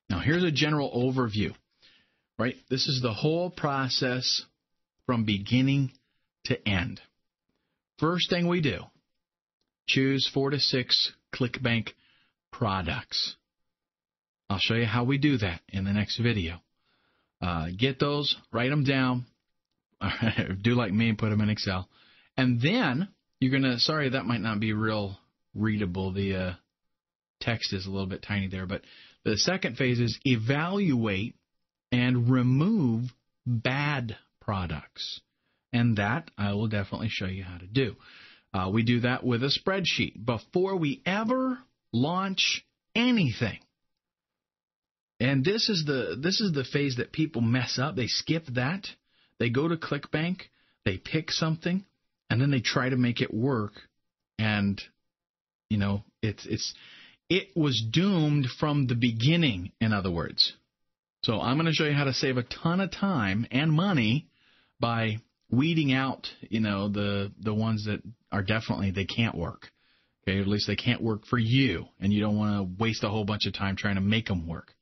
Now, here's a general overview, right? This is the whole process from beginning to end. First thing we do, choose 4 to 6 ClickBank products. I'll show you how we do that in the next video. Get those, write them down, do like me and put them in Excel. And then you're going to, sorry, that might not be real readable. The text is a little bit tiny there. But the second phase is evaluate and remove bad products. And that I will definitely show you how to do. We do that with a spreadsheet before we ever launch anything. And this is the phase that people mess up. They skip that. They go to ClickBank, they pick something, and then they try to make it work. And you know, it was doomed from the beginning, in other words. So I'm going to show you how to save a ton of time and money by weeding out, you know, the ones that are definitely they can't work. Okay, at least they can't work for you, and you don't want to waste a whole bunch of time trying to make them work.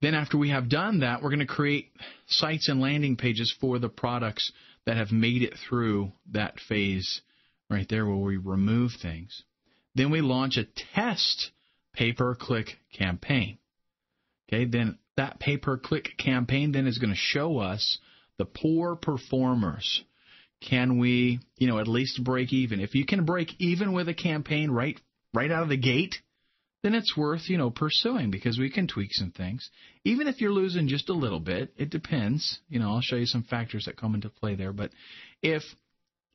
Then after we have done that, we're going to create sites and landing pages for the products that have made it through that phase right there where we remove things. Then we launch a test pay-per-click campaign. Okay, then that pay-per-click campaign then is going to show us the poor performers. Can we, you know, at least break even? If you can break even with a campaign right out of the gate, then it's worth, you know, pursuing because we can tweak some things. Even if you're losing just a little bit, it depends. You know, I'll show you some factors that come into play there. But if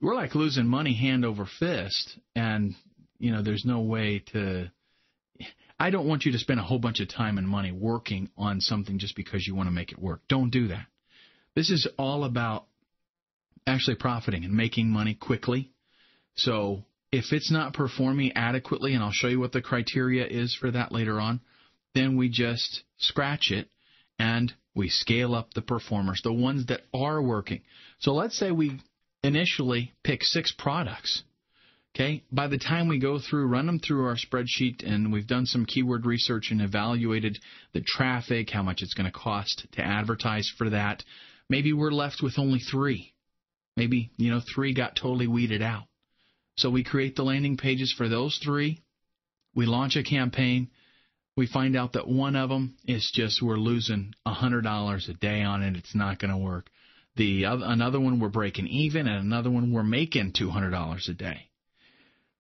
we're like losing money hand over fist and, you know, there's no way to – I don't want you to spend a whole bunch of time and money working on something just because you want to make it work. Don't do that. This is all about actually profiting and making money quickly. So if it's not performing adequately, and I'll show you what the criteria is for that later on, then we just scratch it and we scale up the performers, the ones that are working. So let's say we initially pick 6 products. Okay, by the time we go through, run them through our spreadsheet, and we've done some keyword research and evaluated the traffic, how much it's going to cost to advertise for that, maybe we're left with only 3. Maybe, you know, 3 got totally weeded out. So we create the landing pages for those 3. We launch a campaign. We find out that one of them is just we're losing $100 a day on it. It's not going to work. Another one we're breaking even, and another one we're making $200 a day.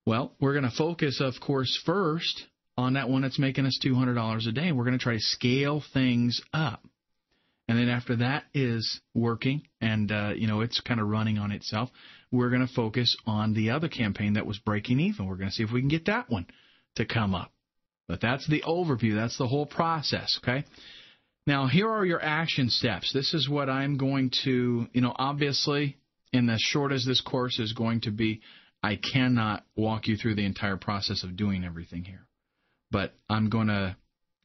Well, we're going to focus, of course, first on that one that's making us $200 a day. We're going to try to scale things up. And then after that is working and, you know, it's kind of running on itself, we're going to focus on the other campaign that was breaking even. We're going to see if we can get that one to come up. But that's the overview. That's the whole process, okay? Now, here are your action steps. This is what I'm going to, you know, obviously, in as short as this course is going to be, I cannot walk you through the entire process of doing everything here. But I'm going to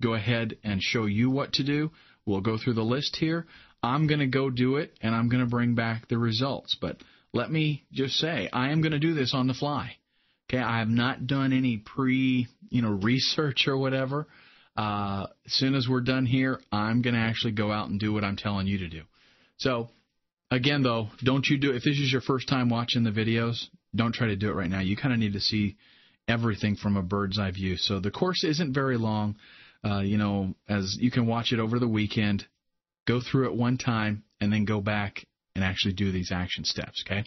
go ahead and show you what to do. We'll go through the list here. I'm going to go do it, and I'm going to bring back the results. But let me just say, I am going to do this on the fly. Okay, I have not done any research or whatever. As soon as we're done here, I'm going to actually go out and do what I'm telling you to do. So, again, though, don't you do it. If this is your first time watching the videos, don't try to do it right now. You kind of need to see everything from a bird's eye view. So the course isn't very long. As you can watch it over the weekend, go through it one time, and then go back and actually do these action steps, okay?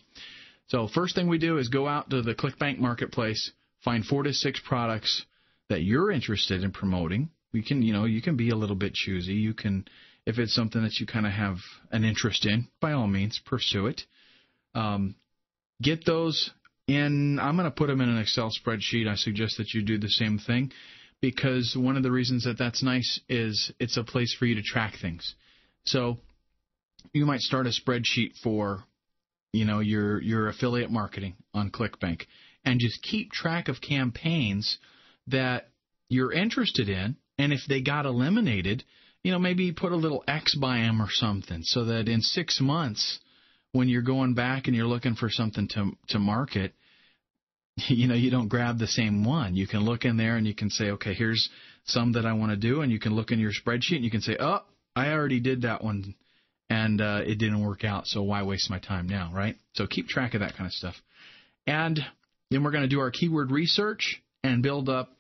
So first thing we do is go out to the ClickBank Marketplace, find 4 to 6 products that you're interested in promoting. You can be a little bit choosy. You can, if it's something that you kind of have an interest in, by all means, pursue it. Get those in. I'm going to put them in an Excel spreadsheet. I suggest that you do the same thing, because one of the reasons that that's nice is it's a place for you to track things. So you might start a spreadsheet for, your affiliate marketing on ClickBank, and just keep track of campaigns that you're interested in. And if they got eliminated, maybe put a little X by them or something, so that in 6 months, when you're going back and you're looking for something to market, you don't grab the same one. You can look in there and you can say, okay, here's some that I want to do, and you can look in your spreadsheet and you can say, oh, I already did that one, and it didn't work out, so why waste my time now, right? So keep track of that kind of stuff. And then we're going to do our keyword research and build up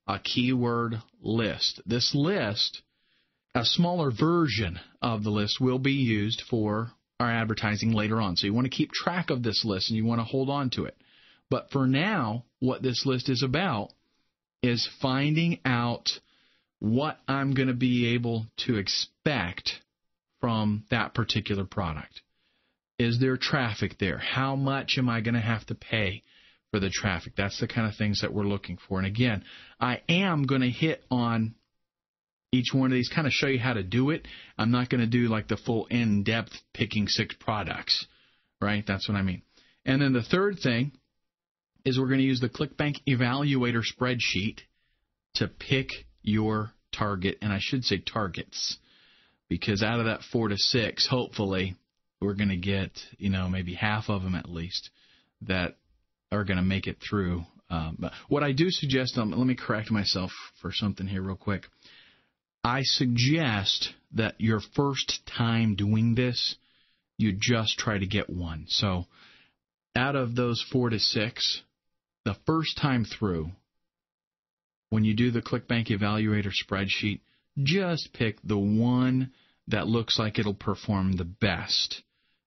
a keyword list. This list, a smaller version of the list, will be used for our advertising later on. So you want to keep track of this list and you want to hold on to it. But for now, what this list is about is finding out what I'm going to be able to expect from that particular product. Is there traffic there? How much am I going to have to pay for the traffic? That's the kind of things that we're looking for. And again, I am going to hit on each one of these, kind of show you how to do it. I'm not going to do like the full in-depth picking 6 products, right? That's what I mean. And then the third thing is we're going to use the ClickBank Evaluator spreadsheet to pick your target, and I should say targets, because out of that 4 to 6, hopefully, we're going to get, maybe half of them at least that are going to make it through. But what I do suggest, let me correct myself for something here real quick. I suggest that your first time doing this, you just try to get one. So out of those 4 to 6, the first time through, when you do the ClickBank Evaluator spreadsheet, just pick the one that looks like it'll perform the best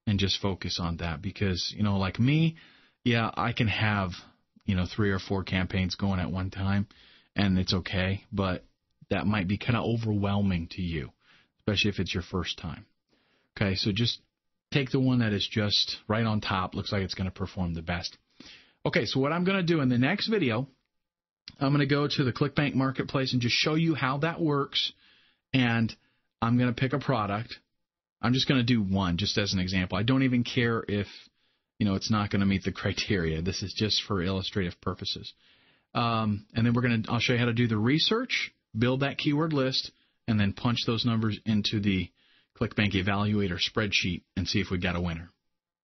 and just focus on that. Because, like me, yeah, I can have, 3 or 4 campaigns going at one time, and it's okay, but that might be kind of overwhelming to you, especially if it's your first time. Okay, so just take the one that is just right on top, looks like it's going to perform the best. Okay, so what I'm going to do in the next video, I'm going to go to the ClickBank Marketplace and just show you how that works, and I'm going to pick a product. I'm just going to do one, just as an example. I don't even care if, it's not going to meet the criteria. This is just for illustrative purposes. And then I'll show you how to do the research, build that keyword list, and then punch those numbers into the ClickBank Evaluator spreadsheet and see if we got a winner.